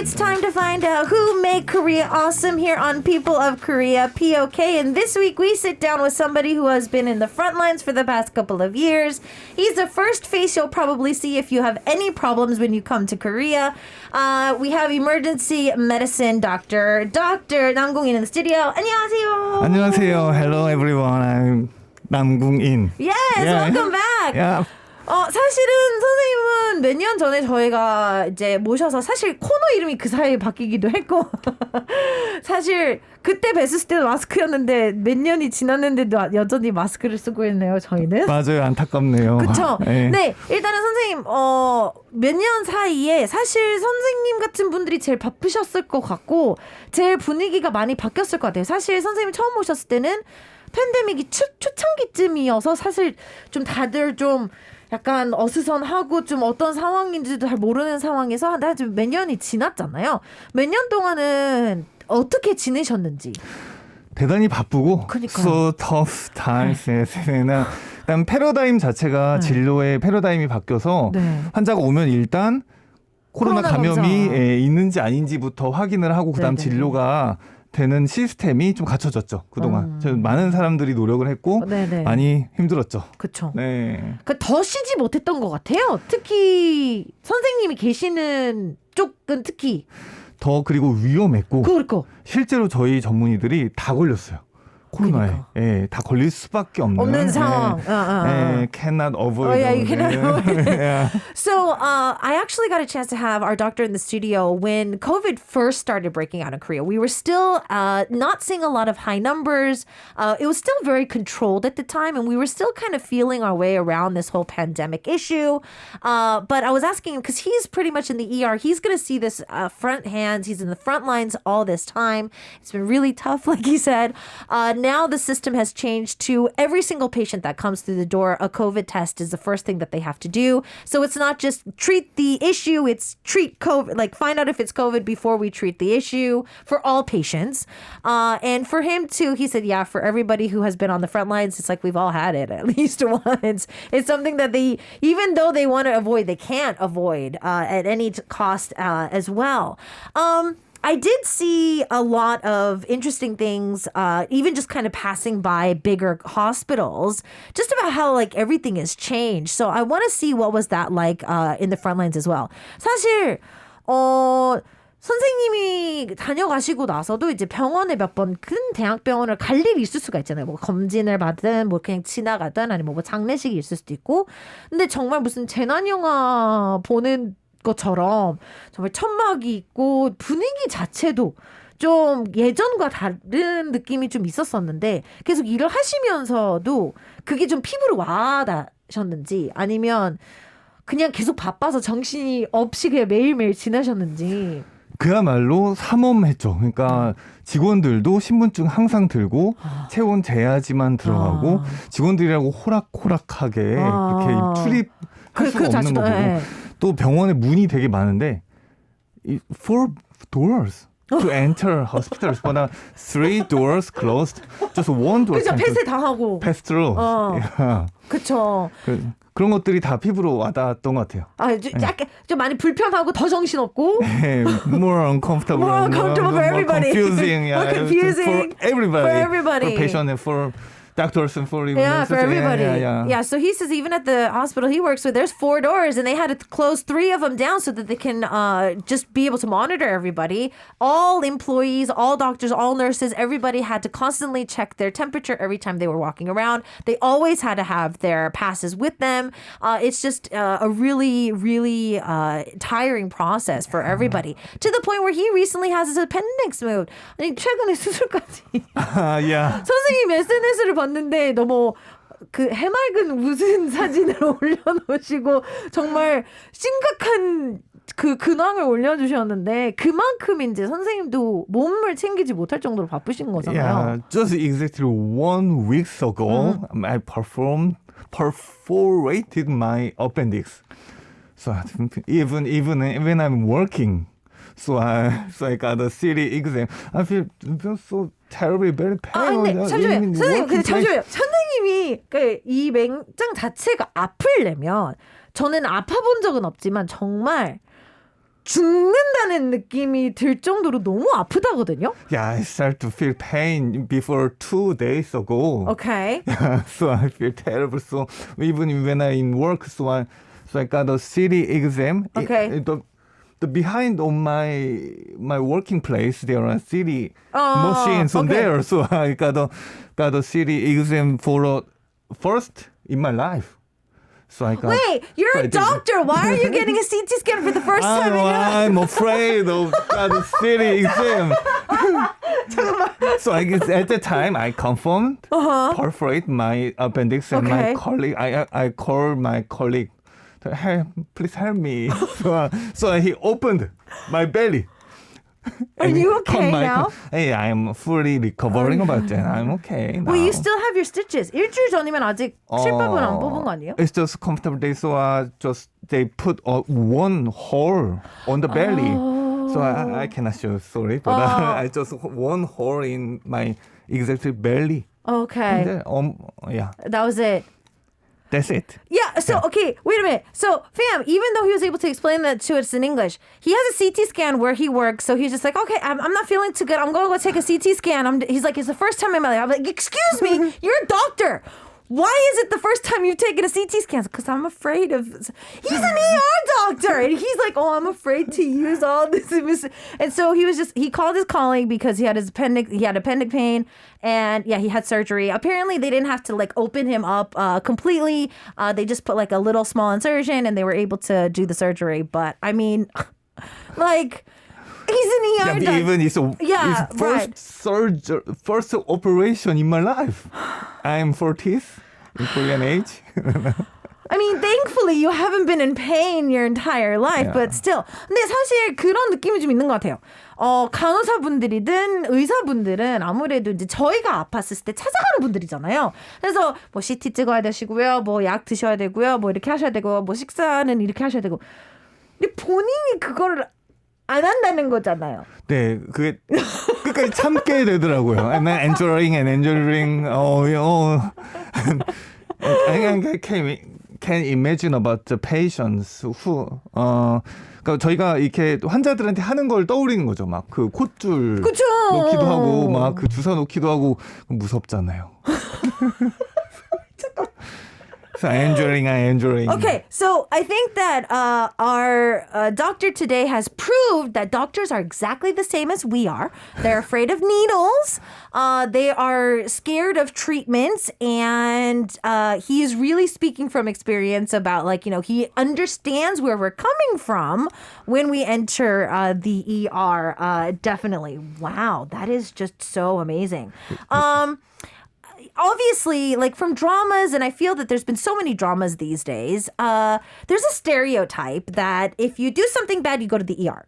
It's time to find out who made Korea awesome here on People of Korea, POK. And this week we sit down with somebody who has been in the front lines for the past couple of years. He's the first face you'll probably see if you have any problems when you come to Korea. We have emergency medicine doctor, Dr. Namgung-in in the studio. 안녕하세요. 안녕하세요. Hello everyone. I'm 남궁인. Yes, welcome back. Yeah. 사실은 선생님은 몇 년 전에 저희가 이제 모셔서 사실 코너 이름이 그 사이에 바뀌기도 했고 사실 그때 뵀을 때도 마스크였는데 몇 년이 지났는데도 여전히 마스크를 쓰고 있네요, 저희는. 맞아요. 안타깝네요. 그렇죠. 네. 네, 일단은 선생님 몇 년 사이에 사실 선생님 같은 분들이 제일 바쁘셨을 것 같고 제일 분위기가 많이 바뀌었을 것 같아요. 사실 선생님 처음 오셨을 때는 팬데믹이 초창기쯤이어서 사실 좀 다들 좀 약간 어수선하고 좀 어떤 상황인지도 잘 모르는 상황에서 한 몇 년이 지났잖아요. 몇 년 동안은 어떻게 지내셨는지. 대단히 바쁘고 그러니까요. so tough times. 일단 패러다임 자체가 진로의 패러다임이 바뀌어서 환자가 오면 일단 코로나 감염이 있는지 아닌지부터 확인을 하고 그다음 진로가 되는 시스템이 좀 갖춰졌죠. 그동안 많은 사람들이 노력을 했고 많이 힘들었죠. 그렇죠. 네. 더 쉬지 못했던 것 같아요. 특히 선생님이 계시는 쪽은 특히 더 그리고 위험했고 그러니까. 실제로 저희 전문의들이 다 걸렸어요. 코로나에. 예, 다 걸릴 수밖에 없는 상황. cannot avoid. you cannot avoid. Yeah. So I actually got a chance to have our doctor in the studio when COVID first started breaking out in Korea. We were still not seeing a lot of high numbers. It was still very controlled at the time, and we were still kind of feeling our way around this whole pandemic issue. But I was asking him, because he's pretty much in the ER, he's going to see this front hands. He's in the front lines all this time. It's been really tough, like he said. Now the system has changed to every single patient that comes through the door, a COVID test is the first thing that they have to do. So it's not just treat the issue, it's treat COVID, like find out if it's COVID before we treat the issue for all patients. And for him too, he said, yeah, for everybody who has been on the front lines, it's like we've all had it at least once. It's something that they, even though they want to avoid, they can't avoid at any cost as well. I did see a lot of interesting things, even just kind of passing by bigger hospitals, just about how like everything has changed. So I want to see what was that like in the front lines as well. 사실 선생님이 다녀가시고 나서도 이제 병원에 몇 번 큰 대학병원을 갈 일이 있을 수가 있잖아요. 뭐 검진을 받든 뭐 그냥 지나가든 아니면 뭐 장례식이 있을 수도 있고. 근데 정말 무슨 재난 영화 보는 것처럼 정말 천막이 있고 분위기 자체도 좀 예전과 다른 느낌이 좀 있었었는데 계속 일을 하시면서도 그게 좀 피부로 와닿으셨는지 아니면 그냥 계속 바빠서 정신이 없이 그냥 매일매일 지나셨는지. 그야말로 삼엄했죠. 그러니까 직원들도 신분증 항상 들고 체온 재야지만 들어가고 직원들이라고 호락호락하게 이렇게 출입할 수가 없는 거고 또 병원에 문이 되게 많은데 four doors to enter hospitals, but 3 doors closed, just one door. 그죠, 폐쇄 당하고. pass through. 그쵸. 그런 것들이 다 피부로 와닿았던 것 같아요. 약간 좀 많이 불편하고 더 정신없고. More uncomfortable. More uncomfortable for everybody. Confusing. More confusing. For everybody. For everybody. For patient and for doctors and for even for everybody. Yeah. So he says even at the hospital he works with, there's 4 doors and they had to close 3 of them down so that they can just be able to monitor everybody. All employees, all doctors, all nurses, everybody had to constantly check their temperature every time they were walking around. They always had to have their passes with them. It's just a really, really tiring process for everybody. To the point where he recently has his appendix moved. 아니, 최근에 수술까지. Yeah. 선생님 SNS를 봤는데 너무 그 해맑은 웃은 사진을 올려놓으시고 정말 심각한 그 근황을 올려주셨는데 그만큼 이제 선생님도 몸을 챙기지 못할 정도로 바쁘신 거잖아요. Yeah, just exactly 1 week ago, I perforated my appendix. So even when I'm working, so I got a city exam. I feel so terribly very paranoid. 근데 잠시만요. 선생님, 근데 잠시만요. 선생님이 이 맹장 자체가 아플려면 저는 아파본 적은 없지만 정말 죽는다는 느낌이 들 정도로 너무 아프다거든요. Yeah, I start to feel pain before 2 days ago. Okay. So I feel terrible. So even when I in work, so I got a city exam. Okay. The behind on my working place, there are city machines on okay. there. So I got a city exam for first in my life. So I got. Wait, you're so a doctor. Why are you getting a CT scan for the first time in your life? I'm afraid of the city exam. So I guess at the time I confirmed, perforate my appendix, and my Okay. colleague. I called my colleague. Help, please help me. So he opened my belly. Are you okay now? Hey, I'm fully recovering about that. I'm okay now. Well, you still have your stitches. 일주일 전이면 아직 실밥은 안 뽑은 거 아니에요? It's just comfortable. They put one hole on the belly. So I cannot show, sorry, but I just one hole in my exactly belly. Okay. And then, yeah, That was it. that's it. Yeah, so, okay, wait a minute. So, fam, even though he was able to explain that to us in English, he has a CT scan where he works, so he's just like, okay, I'm not feeling too good. I'm going to go take a CT scan. He's like, it's the first time in my life. I'm like, excuse me, you're a doctor. Why is it the first time you've taken a CT scan? Because I'm afraid of... He's an ER doctor! And he's like, oh, I'm afraid to use all this. And so he called his colleague because he had appendix pain. And yeah, he had surgery. Apparently, they didn't have to like open him up completely. They just put like a little small incision and they were able to do the surgery. But I mean, like... He's an ER doctor. Even it's Yeah, first operation in my life. I'm 40th in Korean age. I mean, thankfully you haven't been in pain your entire life, but still. 근데 사실 그런 느낌이 좀 있는 것 같아요. 간호사분들이든 의사분들은 아무래도 이제 저희가 아팠을 때 찾아가는 분들이잖아요. 그래서 뭐 CT 찍어야 되시고요, 뭐 약 드셔야 되고요, 뭐 이렇게 하셔야 되고, 뭐 식사는 이렇게 하셔야 되고. 근데 본인이 그거를 안 한다는 거잖아요. 네, 그게 끝까지 참게 되더라고요. And then enduring. I can imagine about the patients who, 그러니까 저희가 이렇게 환자들한테 하는 걸 떠올리는 거죠. 막 그 콧줄 그쵸? 놓기도 하고, 막 그 주사 놓기도 하고 무섭잖아요. So enduring. Okay, so I think that our doctor today has proved that doctors are exactly the same as we are. They're afraid of needles. They are scared of treatments. And he is really speaking from experience about, like, he understands where we're coming from when we enter the ER. Definitely. Wow, that is just so amazing. Obviously, like from dramas, and I feel that there's been so many dramas these days, there's a stereotype that if you do something bad, you go to the ER.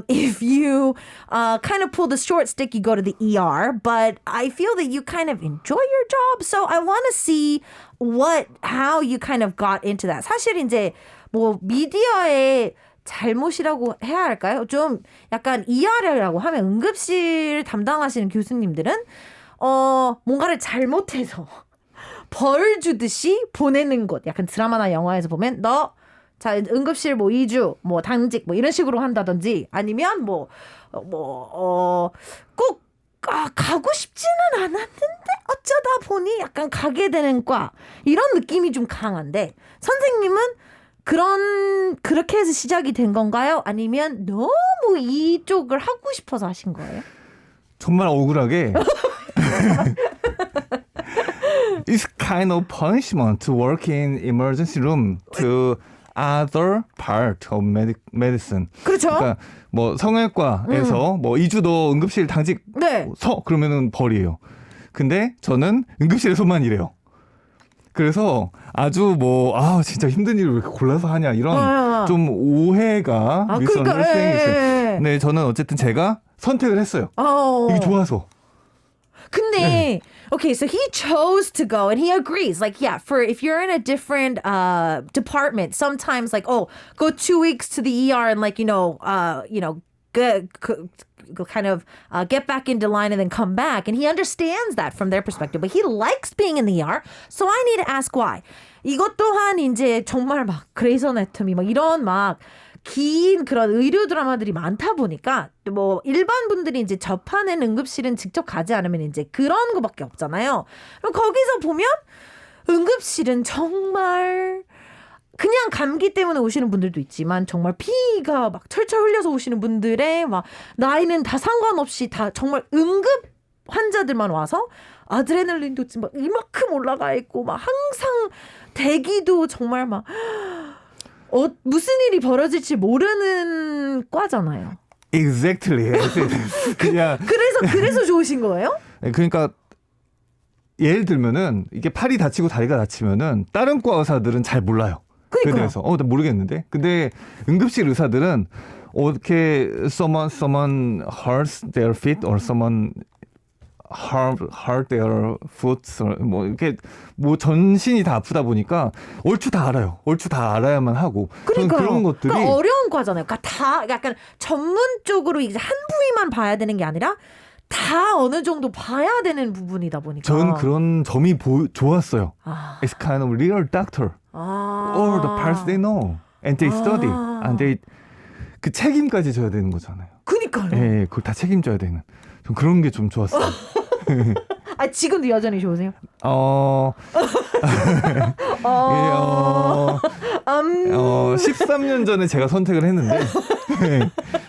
If you kind of pull the short stick, you go to the ER. But I feel that you kind of enjoy your job. So I want to see how you kind of got into that. 사실 이제 뭐 미디어의 잘못이라고 해야 할까요? 좀 약간 ER이라고 하면 응급실 담당하시는 교수님들은 뭔가를 잘못해서 벌 주듯이 보내는 것. 약간 드라마나 영화에서 보면 자, 응급실 뭐 2주, 뭐 당직, 뭐 이런 식으로 한다든지 아니면 꼭 가고 싶지는 않았는데 어쩌다 보니 약간 가게 되는 과. 이런 느낌이 좀 강한데 선생님은 그렇게 해서 시작이 된 건가요? 아니면 너무 이쪽을 하고 싶어서 하신 거예요? 정말 억울하게 It's kind of punishment to work in emergency room to other part of medicine. 그렇죠. 그러니까 뭐 성형외과에서 뭐 2주 더 응급실 당직 네. 그러면은 벌이에요. 근데 저는 응급실에서만 일해요. 그래서 아주 진짜 힘든 일을 왜 이렇게 골라서 하냐 이런 좀 오해가 미스언더스탠딩이 네, 저는 어쨌든 제가 선택을 했어요. 이게 좋아서. 근데 okay, so he chose to go and he agrees. Like, yeah, if you're in a different department, sometimes like, go 2 weeks to the ER and like, kind of get back into line and then come back. And he understands that from their perspective. But he likes being in the ER. So I need to ask why. 이것 또한 이제 정말 막 그레이스 어나토미 막 이런 막 긴 그런 의료 드라마들이 많다 보니까 뭐 일반 분들이 이제 접하는 응급실은 직접 가지 않으면 이제 그런 거밖에 없잖아요. 그럼 거기서 보면 응급실은 정말 그냥 감기 때문에 오시는 분들도 있지만 정말 피가 막 철철 흘려서 오시는 분들의 막 나이는 다 상관없이 다 정말 응급 환자들만 와서 아드레날린도 막 이만큼 올라가 있고 막 항상 대기도 정말 막 무슨 일이 벌어질지 모르는 과잖아요. Exactly. 그냥 그래서 좋으신 거예요? 그러니까 예를 들면은 이게 팔이 다치고 다리가 다치면은 다른 과 의사들은 잘 몰라요. 그러니까요. 그래서 나 모르겠는데. 근데 응급실 의사들은 어떻게 someone hurts their feet or someone hurt their foot 뭐 이렇게 뭐 전신이 다 아프다 보니까 얼추 다 알아요. 얼추 다 알아야만 하고. 그러니까요. 그런 것들이 그러니까 어려운 과잖아요. 그러니까 다 약간 전문적으로 이제 한 부위만 봐야 되는 게 아니라 다 어느 정도 봐야 되는 부분이다 보니까. 전 그런 점이 좋았어요. It's kind of real doctor. All the parts they know and they study and they 그 책임까지 져야 되는 거잖아요. 그니까요. 예, 그걸 다 책임져야 되는. 좀 그런 게 좀 좋았어요. 아 지금도 여전히 좋으세요? 13년 전에 제가 선택을 했는데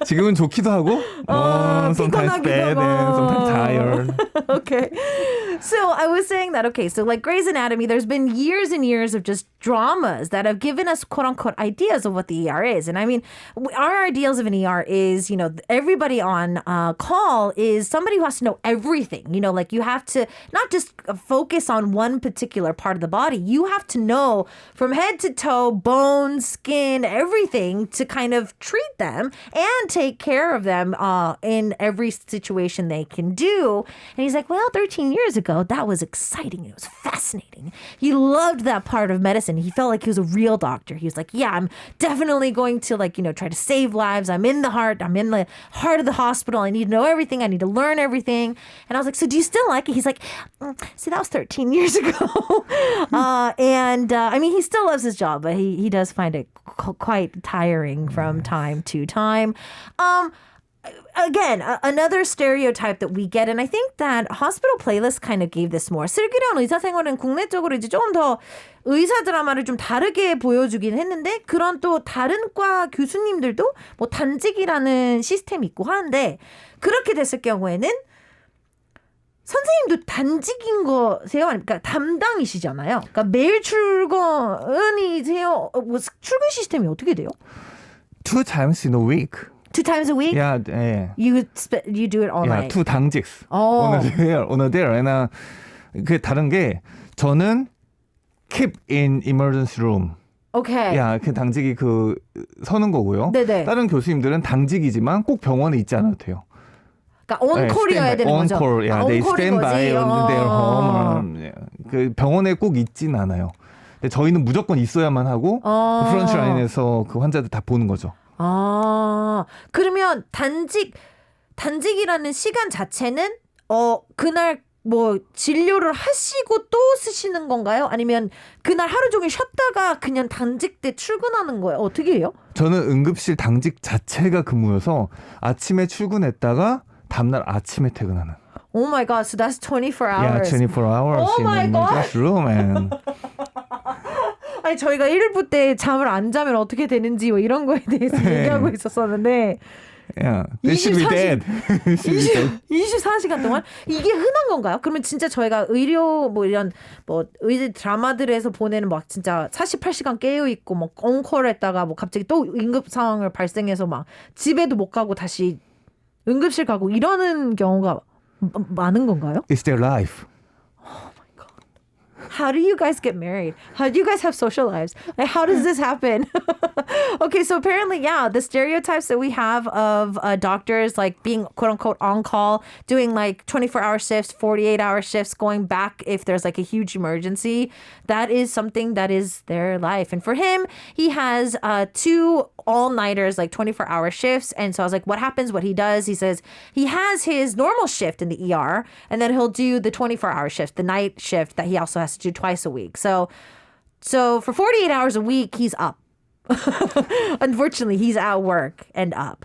지금은 좋기도 하고 sometimes bad and sometimes tired. Okay. So I was saying that, okay, so like Grey's Anatomy, there's been years and years of just dramas that have given us quote unquote ideas of what the ER is. And I mean, our ideals of an ER is, you know, everybody on call is somebody who has to know everything. You know, like you have to not just focus on one particular part of the body. You have to know from head to toe, bones, skin, everything to kind of treat them and take care of them in every situation they can do. And he's like, well, 13 years ago, that was exciting. It was fascinating. He loved that part of medicine. He felt like he was a real doctor. He was like, yeah, I'm definitely going to like, you know, try to save lives. I'm in the heart of the hospital. I need to know everything. I need to learn everything. And I was like, so do you still like it? He's like, see, that was 13 years ago. I mean, he still loves his job, but he does find it quite tiring from time to time. Again, another stereotype that we get, and I think that Hospital Playlist kind of gave this more. 슬기로운 의사생활은 국내적으로 이제 조금 더 의사 드라마를 좀 다르게 보여주긴 했는데 그런 또 다른 과 교수님들도 뭐 단직이라는 시스템이 있고 하는데 그렇게 됐을 경우에는 선생님도 단직인 거세요? 그러니까 담당이시잖아요. 그러니까 매일 출근이세요? 뭐 출근 시스템이 어떻게 돼요? 2 times in a week. 2 times a week? Yeah, yeah. You do it all Yeah, night. 2 당직s. Oh. On a there. And 그 다른 게 저는 keep in emergency room. Okay. 야, 그 당직이 그 서는 거고요. 네네. 다른 교수님들은 당직이지만 꼭 병원에 있지 않아도 돼요. 그러니까 온콜이어야 되는 거죠. On-call, yeah, they stand by on their home. 그 병원에 꼭 있진 않아요. 근데 저희는 무조건 있어야만 하고 프런트 라인에서 그 환자들 다 보는 거죠. 그러면 단직이라는 시간 자체는 그날 뭐 진료를 하시고 또 쓰시는 건가요? 아니면 그날 하루 종일 쉬었다가 그냥 단직 때 출근하는 거예요? 어떻게 해요? 저는 응급실 당직 자체가 근무여서 아침에 출근했다가 다음날 아침에 퇴근하는. Oh my god, so that's 24 Yeah, hours. 24 hours Oh my in god. this room. And 아니 저희가 1부 때 잠을 안 자면 어떻게 되는지 뭐 이런 거에 대해서 얘기하고 있었었는데 yeah, they should be dead. 24시간 동안 이게 흔한 건가요? 그러면 진짜 저희가 의료 뭐 이런 뭐 의료 드라마들에서 보내는 막 진짜 48시간 깨어 있고 뭐 온콜 했다가 뭐 갑자기 또 응급 상황을 발생해서 막 집에도 못 가고 다시 응급실 가고 이러는 경우가 많은 건가요? It's their life. How do you guys get married? How do you guys have social lives? Like, how does this happen? Okay, so apparently, yeah, the stereotypes that we have of doctors like being quote unquote on call, doing like 24-hour shifts, 48-hour shifts, going back if there's like a huge emergency, that is something that is their life. And for him, he has 2 all-nighters, like 24-hour shifts. And so I was like, what happens? What he does, he says he has his normal shift in the ER, and then he'll do the 24-hour shift, the night shift that he also has to do twice a week. So for 48 hours a week, he's up. Unfortunately, he's at work and up.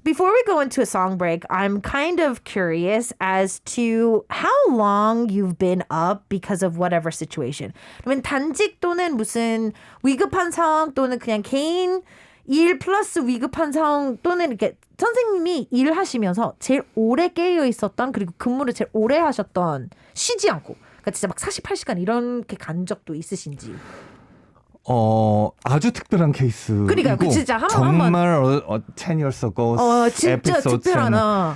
Before we go into a song break, I'm kind of curious as to how long you've been up because of whatever situation. 그러면 단직 또는 무슨 위급한 상황 또는 그냥 개인 일 플러스 위급한 상황 또는 이렇게 선생님이 일하시면서 제일 오래 깨어 있었던 그리고 근무를 제일 오래 하셨던 쉬지 않고 그러니까 진짜 막 48시간 이렇게 간 적도 있으신지. 아주 특별한 케이스이고 그러니까요. 그 진짜 정말 10 years ago 진짜 특별하나.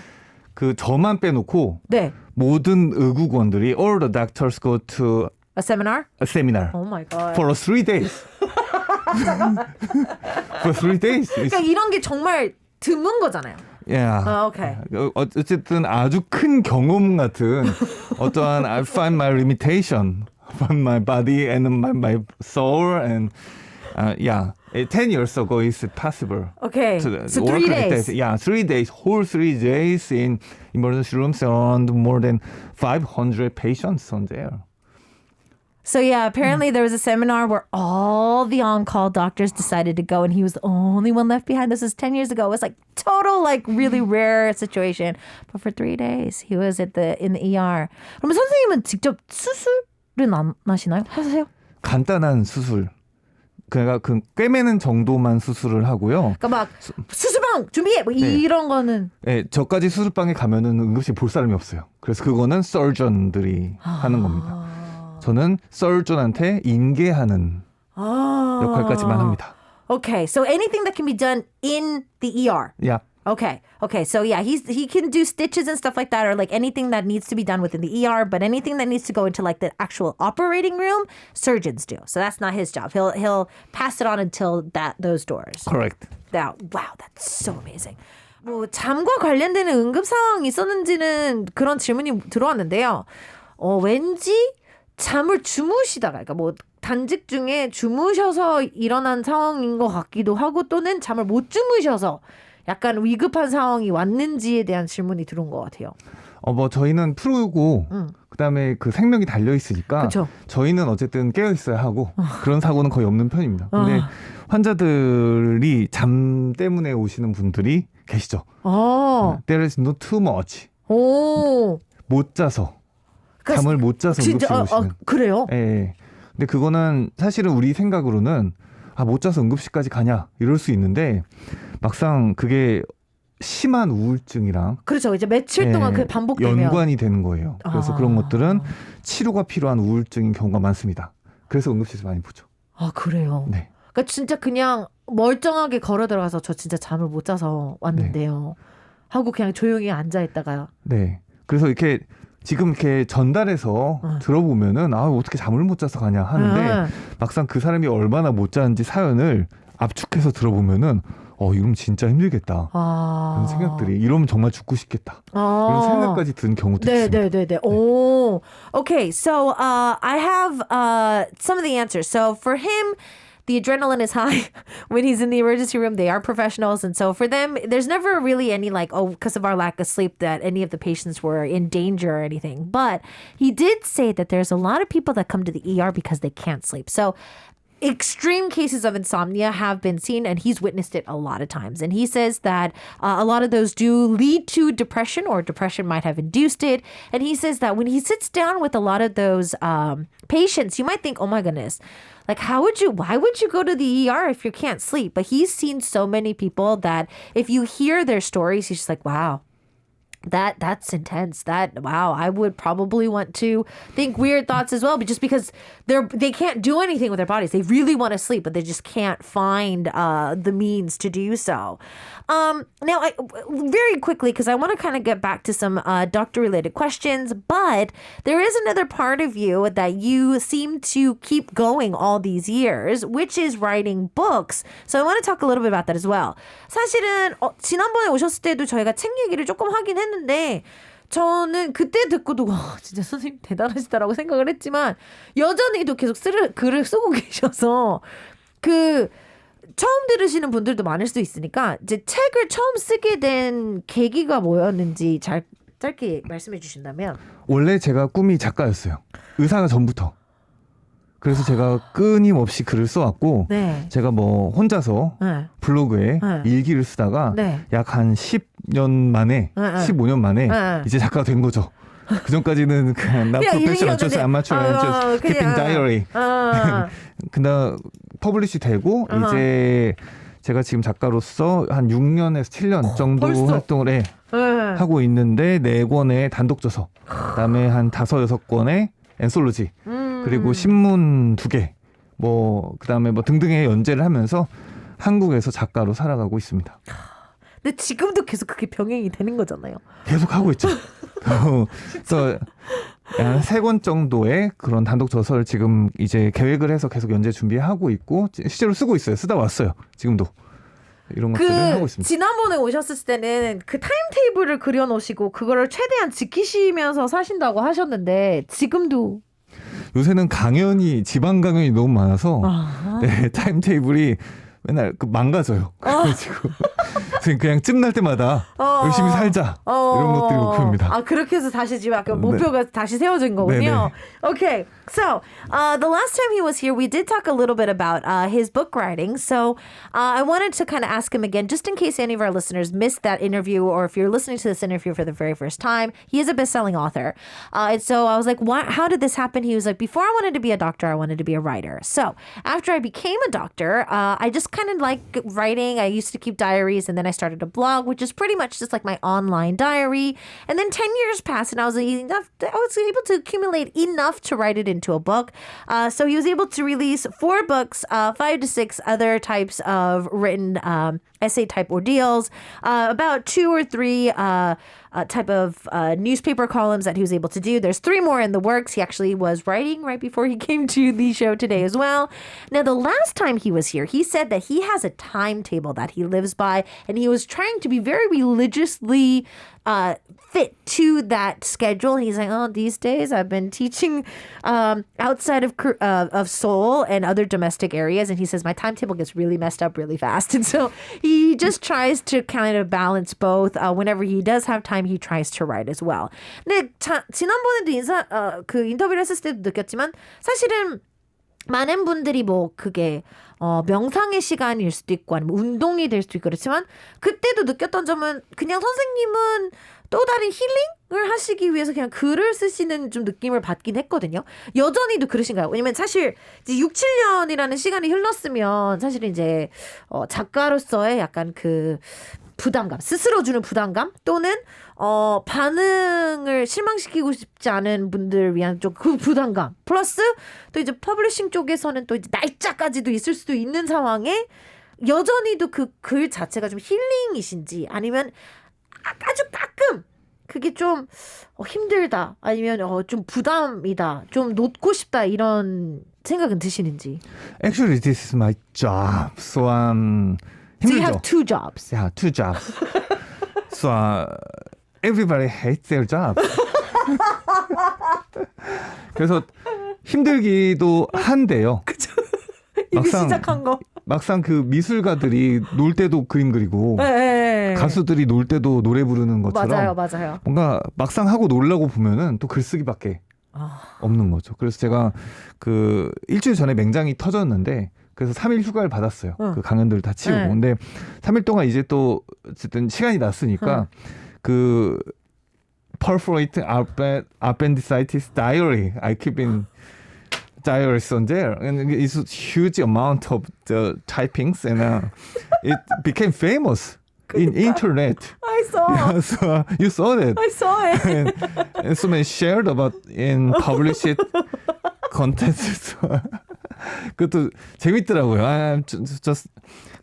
그 저만 빼놓고 네. 모든 의국원들이 all the doctors go to A seminar? a seminar Oh my god. for 3 days. for 3 days. 그러니까 이런 게 정말 드문 거잖아요. Yeah. 오케이. 어쨌든 아주 큰 경험 같은 어떠한 I find my limitation from my body and my soul and yeah. 10 years ago it's possible. Okay. to So work 3 like days. that. Yeah, 3 days, whole 3 days in emergency rooms, around more than 500 patients on there. So yeah, apparently there was a seminar where all the on-call doctors decided to go and he was the only one left behind. This was 10 years ago. It was like total like really rare situation. But for 3 days he was in the ER. 그러면 선생님은 직접 수술은 안 하시나요? 하세요? 간단한 수술. 그러니까 그 꿰매는 정도만 수술을 하고요. 그러니까 막 수술방 준비해 뭐 이런 거는 네, 저까지 수술방에 가면은 응급실 볼 사람이 없어요. 그래서 그거는 서전들이 하는 겁니다. 저는 서전한테 인계하는 역할까지만 합니다. Okay, so anything that can be done in the ER. Yeah. Okay. So yeah, he can do stitches and stuff like that, or like anything that needs to be done within the ER. But anything that needs to go into like the actual operating room, surgeons do. So that's not his job. He'll pass it on until those doors. Correct. Wow, that's so amazing. 뭐 잠과 관련되는 응급 상황이 있었는지는 그런 질문이 들어왔는데요. 왠지 잠을 주무시다가, 그러니까 뭐 단직 중에 주무셔서 일어난 상황인 것 같기도 하고 또는 잠을 못 주무셔서 약간 위급한 상황이 왔는지에 대한 질문이 들어온 것 같아요. 뭐 저희는 프로고 그다음에 그 생명이 달려 있으니까 그쵸. 저희는 어쨌든 깨어 있어야 하고 그런 사고는 거의 없는 편입니다. 근데 환자들이 잠 때문에 오시는 분들이 계시죠. There is no too much. 못 자서. 잠을 못 자서 진짜, 응급실 오시는. 그래요? 예. 근데 그거는 사실은 우리 생각으로는 못 자서 응급실까지 가냐 이럴 수 있는데 막상 그게 심한 우울증이랑 그렇죠. 이제 며칠 동안 그 반복되면 연관이 되는 거예요. 그래서 그런 것들은 치료가 필요한 우울증인 경우가 많습니다. 그래서 응급실에서 많이 보죠. 그래요? 네. 그러니까 진짜 그냥 멀쩡하게 걸어 들어가서 저 진짜 잠을 못 자서 왔는데요. 하고 그냥 조용히 앉아 있다가요. 네. 그래서 이렇게 지금 이렇게 전달해서 들어보면은 어떻게 잠을 못 자서 가냐 하는데 막상 그 사람이 얼마나 못 자는지 사연을 압축해서 들어보면은 이러면 진짜 힘들겠다. 그런 생각들이 이러면 정말 죽고 싶겠다. 그런 생각까지 든 경우도 있습니다. 네. Okay, so I have some of the answers. So for him, the adrenaline is high when he's in the emergency room. They are professionals. And so for them, there's never really any because of our lack of sleep that any of the patients were in danger or anything. But he did say that there's a lot of people that come to the ER because they can't sleep. So extreme cases of insomnia have been seen, and he's witnessed it a lot of times. And he says that a lot of those do lead to depression, or depression might have induced it. And he says that when he sits down with a lot of those patients, you might think, oh my goodness, like why would you go to the ER if you can't sleep? But he's seen so many people that if you hear their stories, he's just like, wow. That's intense. I would probably want to think weird thoughts as well, but just because they can't do anything with their bodies. They really want to sleep, but they just can't find the means to do so. Now, very quickly, because I want to kind of get back to some doctor-related questions, but there is another part of you that you seem to keep going all these years, which is writing books. So I want to talk a little bit about that as well. 사실은 지난번에 오셨을 때도 저희가 책 얘기를 조금 하긴 했는데 저는 그때 듣고도 진짜 선생님 대단하시다라고 생각을 했지만 여전히도 계속 글을 쓰고 계셔서 처음 들으시는 분들도 많을 수 있으니까 이제 책을 처음 쓰게 된 계기가 뭐였는지 짧게 말씀해 주신다면. 원래 제가 꿈이 작가였어요. 의사가 전부터. 그래서 제가 끊임없이 글을 써왔고 네. 제가 뭐 혼자서 네. 블로그에 네. 일기를 쓰다가 네. 약 한 10년 만에 네. 15년 만에 네. 이제 작가가 된 거죠. 그 전까지는 그냥 나 그냥 프로페셔널 일기였는데. just amateur just keeping diary. 근데 퍼블리시 되고 이제 제가 지금 작가로서 한 6년에서 7년 정도 벌써? 활동을 해. 하고 있는데 4권의 단독 저서, 그다음에 한 5-6권의 엔솔로지, 그리고 신문 2개, 뭐 그다음에 뭐 등등의 연재를 하면서 한국에서 작가로 살아가고 있습니다. 근데 지금도 계속 그게 병행이 되는 거잖아요. 계속 하고 있죠. 그래서 한 3권 정도의 그런 단독 저서를 지금 이제 계획을 해서 계속 연재 준비하고 있고 실제로 쓰고 있어요. 쓰다 왔어요. 지금도. 이런 것들을 하고 있습니다. 지난번에 오셨을 때는 그 타임테이블을 그려놓으시고 그거를 최대한 지키시면서 사신다고 하셨는데 지금도 요새는 강연이 지방 강연이 너무 많아서 네, 타임테이블이 맨날 망가져요. 그래가지고 그냥 쯤날 때마다 열심히 살자 이런 것들이 목표입니다. 아 그렇게 해서 다시 지금 아까 목표가 다시 세워진 거군요. Okay, so the last time he was here, we did talk a little bit about his book writing. So I wanted to kind of ask him again, just in case any of our listeners missed that interview, or if you're listening to this interview for the very first time. He is a best-selling author, and so I was like, how did this happen? He was like, before I wanted to be a doctor, I wanted to be a writer. So after I became a doctor, I just kind of like writing. I used to keep diaries, and then I started a blog, which is pretty much just like my online diary. And then 10 years passed, and I was able to accumulate enough to write it into a book. So he was able to release 4 books, 5 to 6 other types of written essay type ordeals, about 2 or 3 type of newspaper columns that he was able to do. There's 3 more in the works. He actually was writing right before he came to the show today as well. Now, the last time he was here, he said that he has a timetable that he lives by, and he was trying to be very religiously fit to that schedule. He's like, oh, these days I've been teaching outside of Seoul and other domestic areas, and he says my timetable gets really messed up really fast, and so he just tries to kind of balance both. Whenever he does have time, he tries to write as well. 근데 지난번에도 그 인터뷰를 했을 때도 느꼈지만 사실은 많은 분들이 뭐 그게 명상의 시간일 수도 있고 아니면 운동이 될 수도 있고 그렇지만 그때도 느꼈던 점은 그냥 선생님은 또 다른 힐링을 하시기 위해서 그냥 글을 쓰시는 좀 느낌을 받긴 했거든요. 여전히도 그러신가요? 왜냐면 사실 이제 6, 7년이라는 시간이 흘렀으면 사실 이제 작가로서의 약간 그 부담감, 스스로 주는 부담감 또는 반응을 실망시키고 싶지 않은 분들을 위한 좀 그 부담감 플러스 또 이제 퍼블리싱 쪽에서는 또 이제 날짜까지도 있을 수도 있는 상황에 여전히도 그 글 자체가 좀 힐링이신지 아니면 아주 가끔 그게 좀 힘들다 아니면 좀 부담이다 좀 놓고 싶다 이런 생각은 드시는지. Actually, this is my job. So 힘들죠. So you have 2 jobs. Yeah, 2 jobs. So everybody hates their job. 그래서 힘들기도 한데요. 그죠? 이미 시작한 거. 막상 그 미술가들이 놀 때도 그림 그리고 네. 가수들이 놀 때도 노래 부르는 것처럼 맞아요. 뭔가 막상 하고 놀라고 보면은 또 글쓰기밖에 없는 거죠. 그래서 제가 그 일주일 전에 맹장이 터졌는데 그래서 3일 휴가를 받았어요. 그 강연들을 다 치우고. 네. 근데 3일 동안 이제 또 어쨌든 시간이 났으니까 그 perforate appendicitis diary I keep in diaries on there, and it's a huge amount of the typings, and it became famous in internet. I saw. Yeah, so you saw that. I saw it. and so many shared about and published it content. 그것도 재밌더라고요. I'm just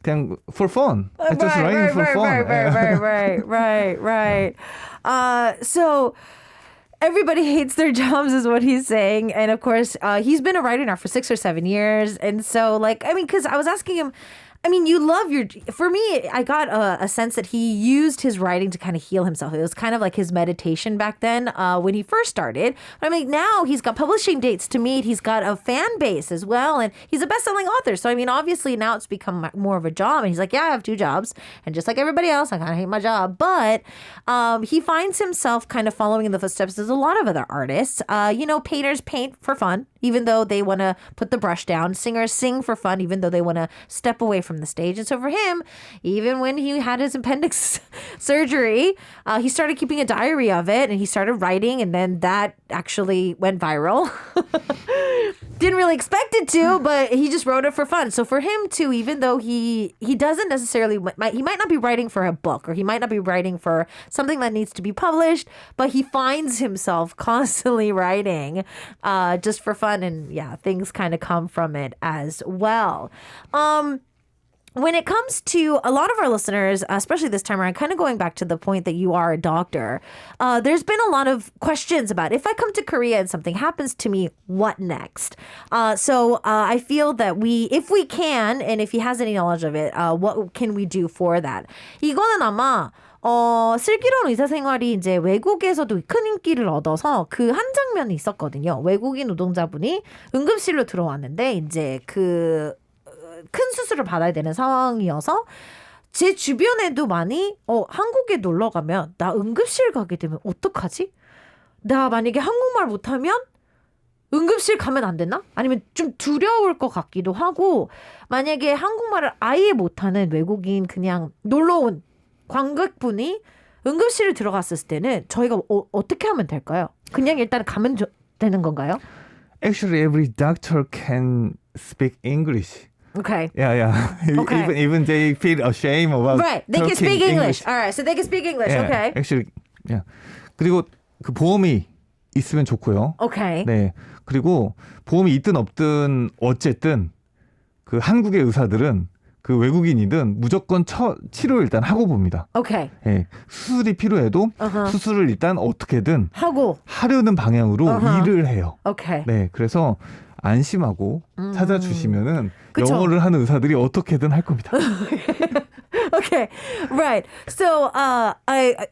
그냥 for fun. I'm just writing for fun. Right. So everybody hates their jobs is what he's saying. And of course, he's been a writer now for 6 or 7 years. And so because I was asking him, you love for me, I got a sense that he used his writing to kind of heal himself. It was kind of like his meditation back then when he first started. But now he's got publishing dates to meet. He's got a fan base as well. And he's a best-selling author. So, obviously now it's become more of a job. And he's like, yeah, I have 2 jobs. And just like everybody else, I kind of hate my job. But he finds himself kind of following in the footsteps as a lot of other artists. Painters paint for fun. even though they want to put the brush down. Singers sing for fun, even though they want to step away from the stage. And so for him, even when he had his appendix surgery, he started keeping a diary of it and he started writing, and then that actually went viral. Didn't really expect it to, but he just wrote it for fun. So for him too, even though he doesn't necessarily, he might not be writing for a book, or he might not be writing for something that needs to be published, but he finds himself constantly writing just for fun. And yeah, things kind of come from it as well. When it comes to a lot of our listeners, especially this time around, kind of going back to the point that you are a doctor, there's been a lot of questions about if I come to Korea and something happens to me, what next? So I feel that if we can, and if he has any knowledge of it, what can we do for that? 이거는 아마 슬기로운 의사 생활이 이제 외국에서도 큰 인기를 얻어서 그 한 장면이 있었거든요. 외국인 노동자분이 응급실로 들어왔는데 이제 큰 수술을 받아야 되는 상황이어서 제 주변에도 많이 한국에 놀러 가면 나 응급실 가게 되면 어떡하지? 나 만약에 한국말 못하면 응급실 가면 안 되나? 아니면 좀 두려울 것 같기도 하고, 만약에 한국말을 아예 못하는 외국인 그냥 놀러 온 관객분이 응급실을 들어갔을 때는 저희가 어떻게 하면 될까요? 그냥 일단 가면 되는 건가요? Actually, every doctor can speak English. Okay. Yeah. Okay. Even they feel ashamed about. Right. They can speak English. All right. So they can speak English. Yeah, Okay. Actually, yeah. 그리고 그 보험이 있으면 좋고요. Okay. 네. 그리고 보험이 있든 없든 어쨌든 그 한국의 의사들은 그 외국인이든 무조건 치료 일단 하고 봅니다. Okay. 예, 수술이 필요해도 수술을 일단 어떻게든 하려는 방향으로 일을 해요. Okay. 네, 그래서 안심하고 찾아주시면은 그쵸? 영어를 하는 의사들이 어떻게든 할 겁니다. Okay, right. So,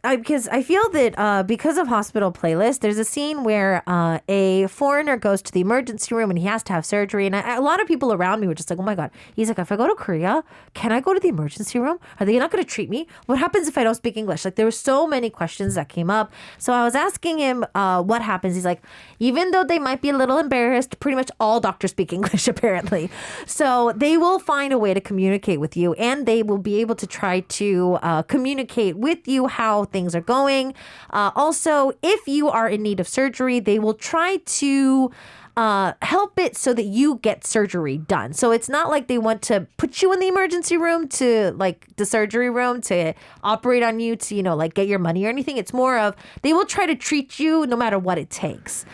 because I feel that because of Hospital Playlist, there's a scene where a foreigner goes to the emergency room and he has to have surgery. And a lot of people around me were just like, oh my God. He's like, if I go to Korea, can I go to the emergency room? Are they not going to treat me? What happens if I don't speak English? Like, there were so many questions that came up. So I was asking him what happens. He's like, even though they might be a little embarrassed, pretty much all doctors speak English, apparently. So they will find a way to communicate with you, and they will be able to try to communicate with you how things are going. Also, if you are in need of surgery, they will try to help it so that you get surgery done. So it's not like they want to put you in the emergency room to like the surgery room to operate on you to, like get your money or anything. It's more of they will try to treat you no matter what it takes.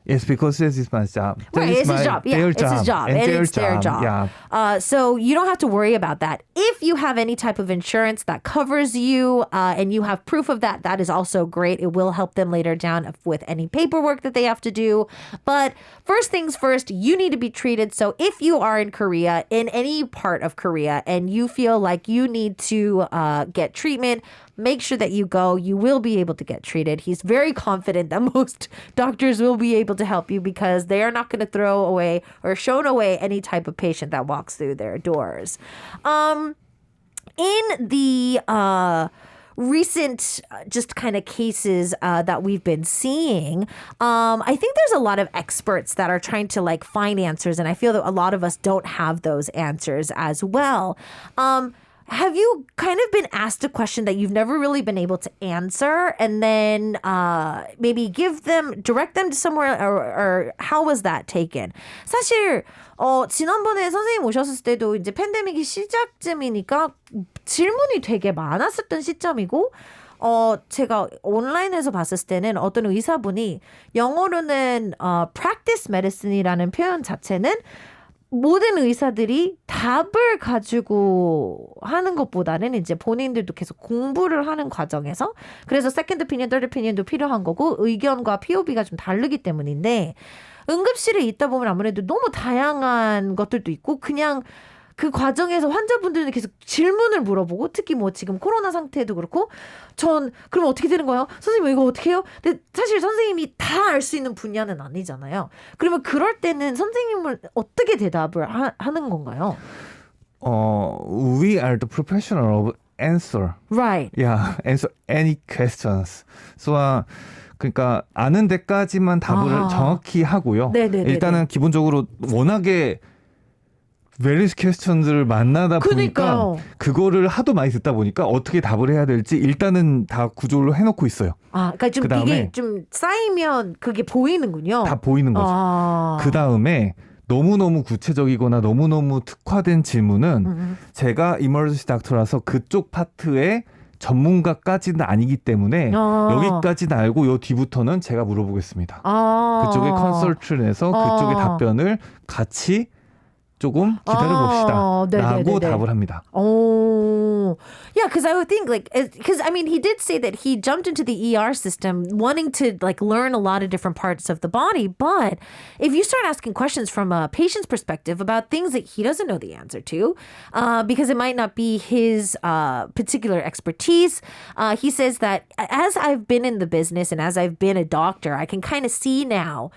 Yes, because this is my job. Right, it's his job. Yeah, it's his job. And it's their job. Yeah. So you don't have to worry about that. If you have any type of insurance that covers you and you have proof of that, that is also great. It will help them later down with any paperwork that they have to do. But first things first, you need to be treated. So if you are in Korea, in any part of Korea, and you feel like you need to get treatment, make sure that you go. You will be able to get treated. He's very confident that most doctors will be able to help you because they are not going to throw away or shun away any type of patient that walks through their doors. In the recent just kind of cases that we've been seeing, I think there's a lot of experts that are trying to like find answers, and I feel that a lot of us don't have those answers as well. Have you kind of been asked a question that you've never really been able to answer, and then maybe direct them to somewhere, or how was that taken? 사실 지난번에 선생님 오셨을 때도 이제 팬데믹이 시작쯤이니까 질문이 되게 많았었던 시점이고, 제가 온라인에서 봤을 때는 어떤 의사분이 영어로는 practice medicine이라는 표현 자체는 모든 의사들이 답을 가지고 하는 것보다는 이제 본인들도 계속 공부를 하는 과정에서, 그래서 세컨드 오피니언, 더드 오피니언도 필요한 거고 의견과 POV가 좀 다르기 때문인데, 응급실에 있다 보면 아무래도 너무 다양한 것들도 있고 그냥 그 과정에서 환자분들은 계속 질문을 물어보고, 특히 뭐 지금 코로나 상태도 그렇고 그럼 어떻게 되는 거예요? 선생님 이거 어떻게 해요? 근데 사실 선생님이 다 알 수 있는 분야는 아니잖아요. 그러면 그럴 때는 선생님을 어떻게 대답을 하는 건가요? We are the professional of answer. Right. Yeah, answer any questions. So 그러니까 아는 데까지만 답을 정확히 하고요. 네네네네. 일단은 기본적으로 워낙에 various questions를 만나다 그러니까요. 보니까 그거를 하도 많이 듣다 보니까 어떻게 답을 해야 될지 일단은 다 구조를 해놓고 있어요. 그러니까 좀 그다음에 이게 좀 쌓이면 그게 보이는군요. 다 보이는 거죠. 그 다음에 너무너무 구체적이거나 너무너무 특화된 질문은 제가 emergency doctor라서 그쪽 파트의 전문가까지는 아니기 때문에 여기까지는 알고 요 뒤부터는 제가 물어보겠습니다. 그쪽에 컨설트를 해서 그쪽의 답변을 같이 조금 기다려봅시다 라고 답을 합니다. Oh, yeah, because I would think because I mean, he did say that he jumped into the ER system wanting to learn a lot of different parts of the body. But if you start asking questions from a patient's perspective about things that he doesn't know the answer to, because it might not be his particular expertise, he says that as I've been in the business and as I've been a doctor, I can kind of see now,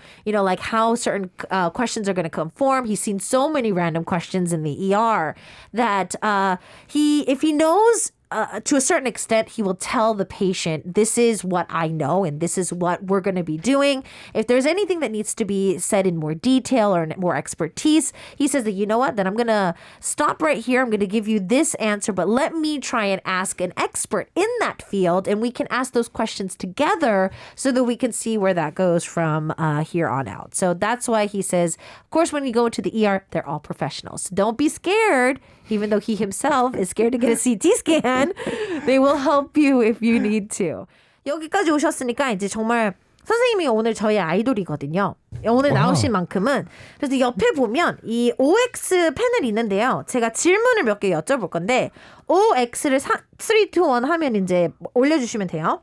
how certain questions are going to conform. He's seen so many random questions in the ER that if he knows to a certain extent, he will tell the patient, this is what I know and this is what we're going to be doing. If there's anything that needs to be said in more detail or more expertise, he says that, you know what, then I'm going to stop right here. I'm going to give you this answer, but let me try and ask an expert in that field and we can ask those questions together so that we can see where that goes from here on out. So that's why he says, of course, when you go into the ER, they're all professionals. Don't be scared. Even though he himself is scared to get a CT scan, they will help you if you need to. 여기까지 오셨으니까 이제 정말 선생님이 오늘 저희 아이돌이거든요. 오늘 나오신 만큼은. 그래서 옆에 보면 이 OX 패널이 있는데요. 제가 질문을 몇 개 여쭤볼 건데 OX를 3, 2, 1 하면 이제 올려주시면 돼요.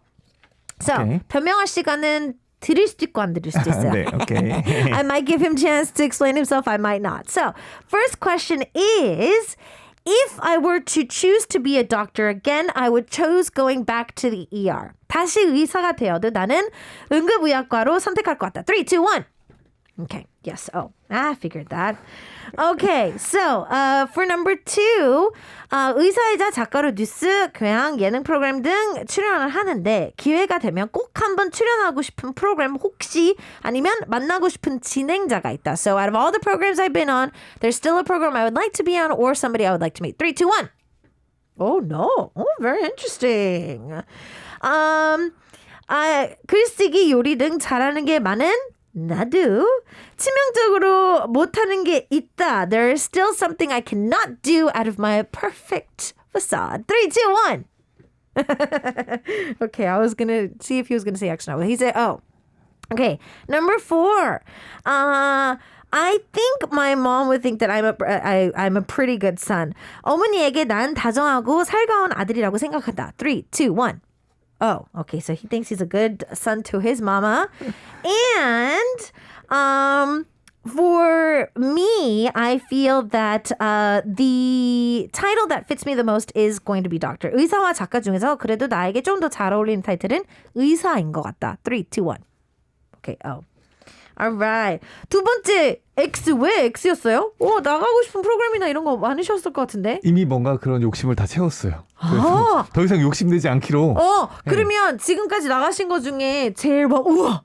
So, Okay. 변명할 시간은 들을 수도 있고 안 들을 수도 있어요. 네, okay. I might give him chance to explain himself. I might not. So, first question is, if I were to choose to be a doctor again, I would choose going back to the ER. 다시 의사가 되어도 나는 응급의학과로 선택할 것 같다. 3, 2, 1. Okay. Yes. Oh, I figured that. Okay. So, for number 2, 의사이자 작가로 뉴스, 교양, 예능 프로그램 등 출연을 하는데 기회가 되면 꼭 한번 출연하고 싶은 프로그램 혹시 아니면 만나고 싶은 진행자가 있다. So, out of all the programs I've been on, there's still a program I would like to be on or somebody I would like to meet. 3, 2, 1. Oh, no. Oh, very interesting. 글쓰기, 요리 등 잘하는 게 많은 나도 치명적으로 못하는 게 있다. There is still something I cannot do out of my perfect facade. 3, 2, 1. Okay, I was going to see if he was going to say X now. He said, oh. Okay, number 4. I think my mom would think that I'm a pretty good son. 어머니에게 난 다정하고 살가운 아들이라고 생각한다. 3, 2, 1. Oh, okay. So he thinks he's a good son to his mama. And for me, I feel that the title that fits me the most is going to be doctor. 의사와 작가 중에서 그래도 나에게 좀 더 잘 어울리는 타이틀은 의사인 것 같다. 3, 2, 1. Okay. Oh. Alright. 두 번째, X. 왜 X였어요? 나가고 싶은 프로그램이나 이런 거 많으셨을 것 같은데? 이미 뭔가 그런 욕심을 다 채웠어요. 그래서 더 이상 욕심내지 않기로. 그러면 지금까지 나가신 거 중에 제일 우와!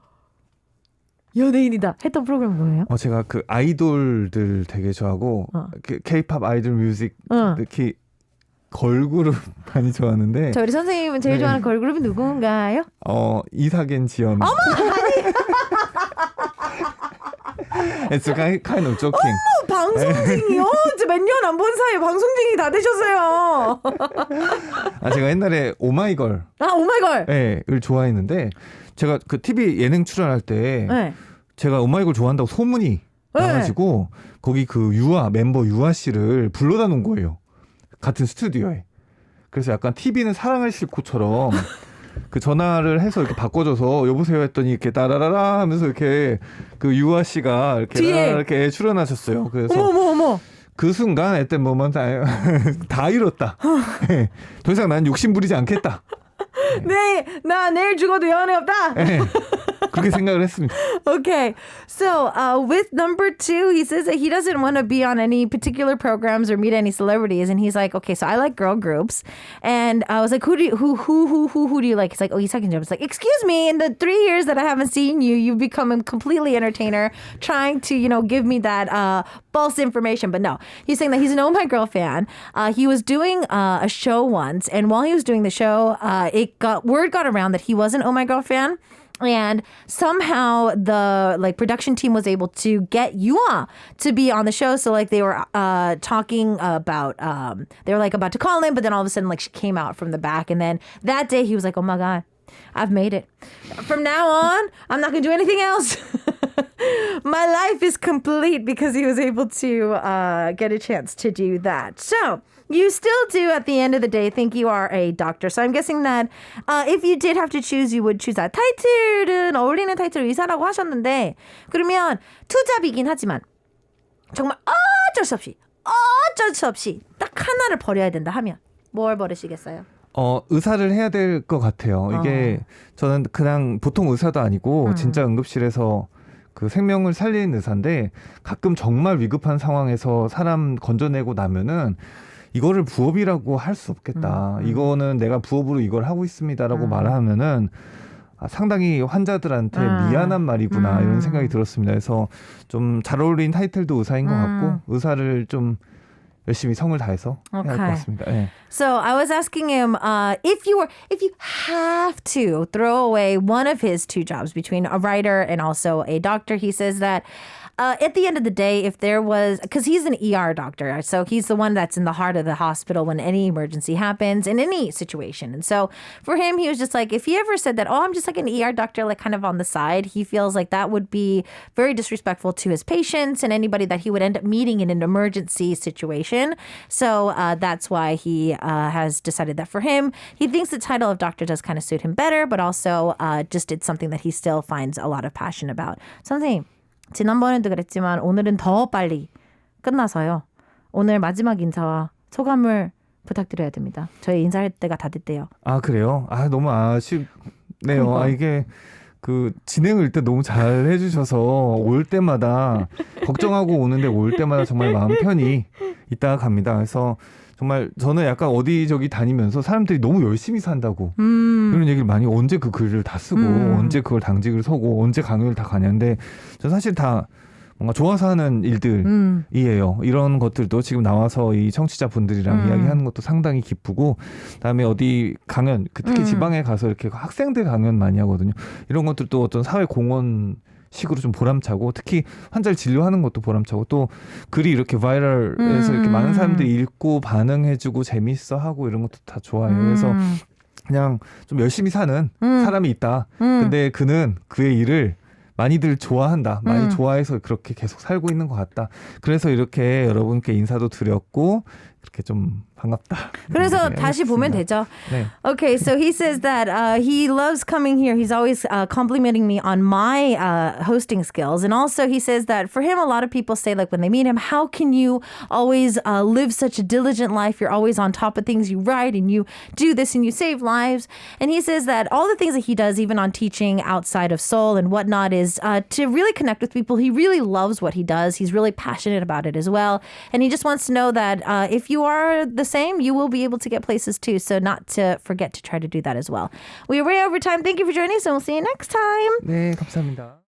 연예인이다 했던 프로그램 뭐예요? 제가 그 아이돌들 되게 좋아하고 K-pop 아이돌 뮤직 특히 걸그룹 많이 좋아하는데 우리 선생님은 제일 좋아하는 걸그룹이 누군가요? 이사겐 지연. 어머! It's kind of joking. 방송쟁이요? 몇 년 안 본 사이에 방송쟁이 다 되셨어요. 제가 옛날에 오마이걸. 오마이걸. 네, 을 좋아했는데 제가 그 TV 예능 출연할 때 제가 오마이걸 좋아한다고 소문이 나가지고 거기 그 멤버 유아 씨를 불러다 놓은 거예요. 같은 스튜디오에. 그래서 약간 TV는 사랑을 싣고처럼 그 전화를 해서 이렇게 바꿔줘서 여보세요 했더니 이렇게 따라라라 하면서 이렇게 그 유아 씨가 이렇게 이렇게 출연하셨어요. 그래서 어머. 그 순간 했던 뭐만 다 잃었다. 더 이상 난 욕심 부리지 않겠다. 네, 나 내일 죽어도 연애 없다. 그렇게 생각을 했습니다. Okay. So with number 2, he says that he doesn't want to be on any particular programs or meet any celebrities. And he's like, okay, so I like girl groups. And I was like, who do you like? He's like, oh, 이삭인 줄. I was like, excuse me, in the 3 years that I haven't seen you, you've become a completely entertainer trying to, give me that false information. But no, he's saying that he's an Oh My Girl fan. He was doing a show once. And while he was doing the show, word got around that he was an Oh My Girl fan. And somehow the production team was able to get Yua to be on the show. So they were talking about they were about to call him, but then all of a sudden she came out from the back, and then that day he was like, oh my God, I've made it. From now on, I'm not gonna do anything else. My life is complete because he was able to get a chance to do that. So you still do, at the end of the day, think you are a doctor. So I'm guessing that if you did have to choose, you would choose that. 타이틀은 어울리는 타이틀 의사라고 하셨는데 그러면 투잡이긴 하지만 정말 어쩔 수 없이 딱 하나를 버려야 된다 하면 뭘 버리시겠어요? 의사를 해야 될 것 같아요. 이게 저는 그냥 보통 의사도 아니고 진짜 응급실에서 그 생명을 살리는 의사인데 가끔 정말 위급한 상황에서 사람 건져내고 나면은 이거를 부업이라고 할 수 없겠다. 이거는 내가 부업으로 이걸 하고 있습니다라고 말하면은 상당히 환자들한테 미안한 말이구나 이런 생각이 들었습니다. 그래서 좀 잘 어울리는 타이틀도 의사인 것 같고 의사를 좀 열심히 성을 다해서 해야 할 것 같습니다. 네. So I was asking him if you have to throw away one of his 2 jobs between a writer and also a doctor, he says that at the end of the day, if there was, because he's an ER doctor, so he's the one that's in the heart of the hospital when any emergency happens in any situation. And so for him, he was just like, if he ever said that, oh, I'm just like an ER doctor, kind of on the side, he feels like that would be very disrespectful to his patients and anybody that he would end up meeting in an emergency situation. So that's why he has decided that for him, he thinks the title of doctor does kind of suit him better, but also just it's something that he still finds a lot of passion about. 선생님, 지난번에도 그랬지만 오늘은 더 빨리 끝나서요. 오늘 마지막 인사와 소감을 부탁드려야 됩니다. 저희 인사할 때가 다 됐대요. 아 그래요? 너무 아쉽네요. 이게 그 진행을 일단 너무 잘 해주셔서 올 때마다 걱정하고 오는데 올 때마다 정말 마음 편히 있다가 갑니다. 그래서 정말 저는 약간 어디저기 다니면서 사람들이 너무 열심히 산다고 이런 얘기를 많이 언제 그 글을 다 쓰고 언제 그걸 당직을 서고 언제 강연을 다 가냐는데 저 사실 다 뭔가 좋아서 하는 일들이에요. 이런 것들도 지금 나와서 이 청취자분들이랑 이야기하는 것도 상당히 기쁘고 그다음에 어디 강연 특히 지방에 가서 이렇게 학생들 강연 많이 하거든요. 이런 것들도 어떤 사회 공헌 식으로 좀 보람차고 특히 환자를 진료하는 것도 보람차고 또 글이 이렇게 바이럴해서 이렇게 많은 사람들이 읽고 반응해주고 재밌어하고 이런 것도 다 좋아요. 그래서 그냥 좀 열심히 사는 사람이 있다. 근데 그는 그의 일을 많이들 좋아한다. 많이 좋아해서 그렇게 계속 살고 있는 것 같다. 그래서 이렇게 여러분께 인사도 드렸고 그렇게 좀 반갑다. 그래서 다시 보면 되죠. 네. Okay, so he says that he loves coming here. He's always complimenting me on my hosting skills. And also he says that for him, a lot of people say when they meet him, how can you always live such a diligent life? You're always on top of things. You write and you do this and you save lives. And he says that all the things that he does, even on teaching outside of Seoul and whatnot, is to really connect with people. He really loves what he does. He's really passionate about it as well. And he just wants to know that if you are the same, you will be able to get places too. So not to forget to try to do that as well. We are way over time. Thank you for joining us and we'll see you next time. 네, 감사합니다.